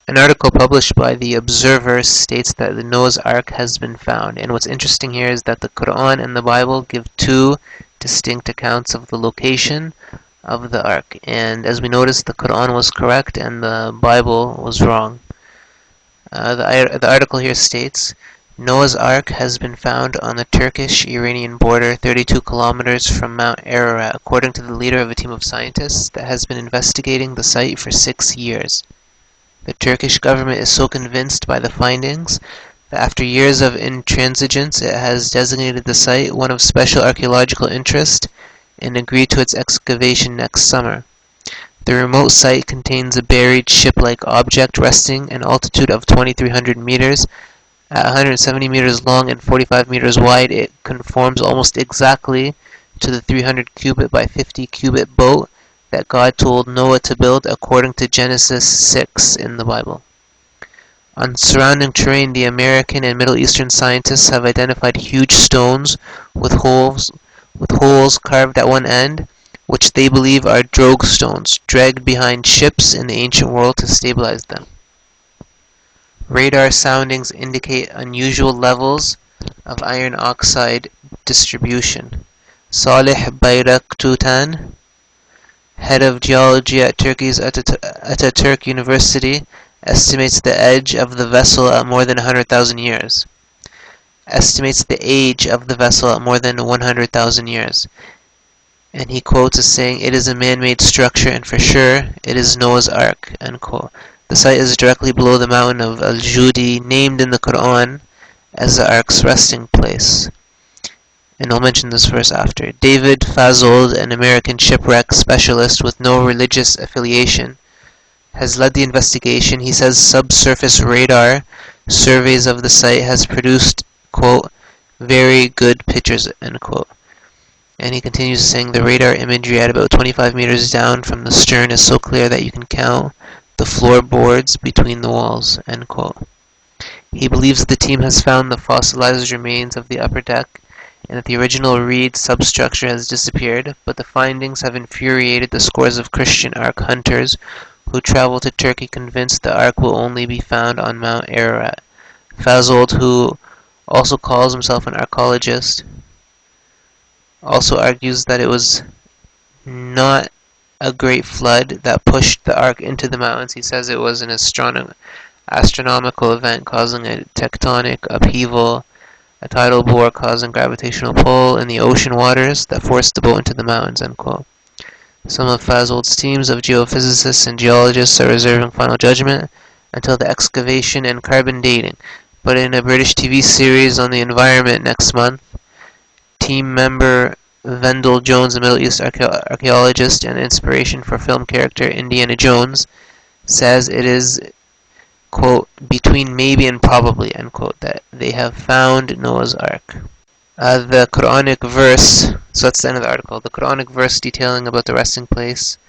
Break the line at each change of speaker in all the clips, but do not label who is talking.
An article published by The Observer states that the Noah's Ark has been found, and what's interesting here is that the Quran and the Bible give two distinct accounts of the location of the Ark, and as we noticed, the Quran was correct and the Bible was wrong. The article here states, Noah's Ark has been found on the Turkish-Iranian border 32 kilometers from Mount Ararat, according to the leader of a team of scientists that has been investigating the site for 6 years. The Turkish government is so convinced by the findings that after years of intransigence it has designated the site one of special archaeological interest and agreed to its excavation next summer. The remote site contains a buried ship-like object resting an altitude of 2,300 meters. At 170 meters long and 45 meters wide, it conforms almost exactly to the 300 cubit by 50 cubit boat that God told Noah to build according to Genesis 6 in the Bible. On surrounding terrain, the American and Middle Eastern scientists have identified huge stones with holes carved at one end, which they believe are drogue stones, dragged behind ships in the ancient world to stabilize them. Radar soundings indicate unusual levels of iron oxide distribution. Salih Bayraktutan, head of geology at Turkey's Ataturk University, estimates the age of the vessel at more than 100,000 years. And he quotes as saying, "It is a man-made structure, and for sure, it is Noah's Ark." End quote. The site is directly below the mountain of Al-Judi, named in the Quran as the Ark's resting place. And I'll mention this verse after. David Fazold, an American shipwreck specialist with no religious affiliation, has led the investigation. He says subsurface radar surveys of the site has produced, quote, very good pictures, end quote. And he continues saying the radar imagery at about 25 meters down from the stern is so clear that you can count the floorboards between the walls, end quote. He believes the team has found the fossilized remains of the upper deck and that the original reed substructure has disappeared, but the findings have infuriated the scores of Christian Ark hunters who travel to Turkey convinced the Ark will only be found on Mount Ararat. Fazold, who also calls himself an archaeologist, also argues that it was not a great flood that pushed the Ark into the mountains. He says it was an astronomical event causing a tectonic upheaval, a tidal bore causing gravitational pull in the ocean waters that forced the boat into the mountains, end quote. Some of Fazold's teams of geophysicists and geologists are reserving final judgment until the excavation and carbon dating, but in a British TV series on the environment next month, team member Vendell Jones, a Middle East archaeologist and inspiration for film character Indiana Jones, says it is, quote, between maybe and probably, end quote, that they have found Noah's Ark. The Quranic verse, so that's the end of the article, the Quranic verse detailing about the resting place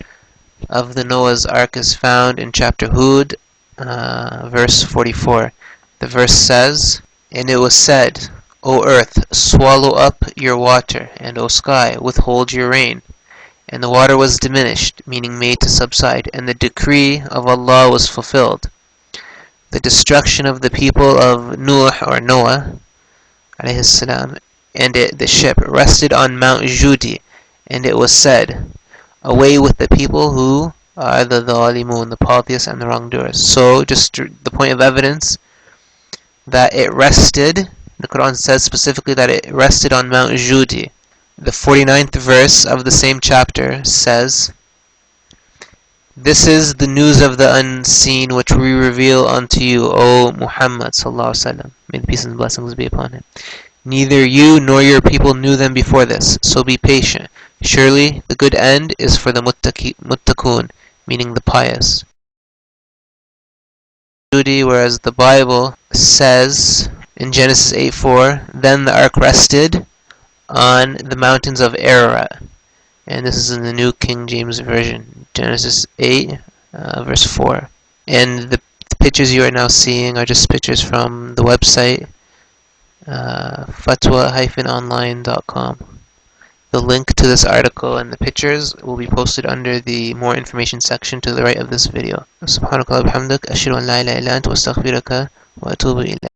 of the Noah's Ark is found in chapter Hud, verse 44. The verse says, "And it was said, O earth, swallow up your water, and O sky, withhold your rain. And the water was diminished," meaning made to subside, "and the decree of Allah was fulfilled." The destruction of the people of Nuh or Noah, alayhi salam, and the ship rested on Mount Judi, and it was said, "Away with the people who are the dhalimun, the polytheists and the wrongdoers." So, just the point of evidence that it rested, the Quran says specifically that it rested on Mount Judi. The 49th verse of the same chapter says, "This is the news of the unseen which we reveal unto you, O Muhammad sallallahu alaihi wasallam. May the peace and blessings be upon him. Neither you nor your people knew them before this, so be patient. Surely the good end is for the muttaqun, meaning the pious." Whereas the Bible says in Genesis 8:4, "Then the ark rested on the mountains of Ararat." And this is in the New King James Version, Genesis 8, verse 4. And the pictures you are now seeing are just pictures from the website, fatwa-online.com. The link to this article and the pictures will be posted under the more information section to the right of this video. سبحانك اللهم وبحمدك أشهد أن لا إله إلا أنت وأستغفرك وأتوب إليك.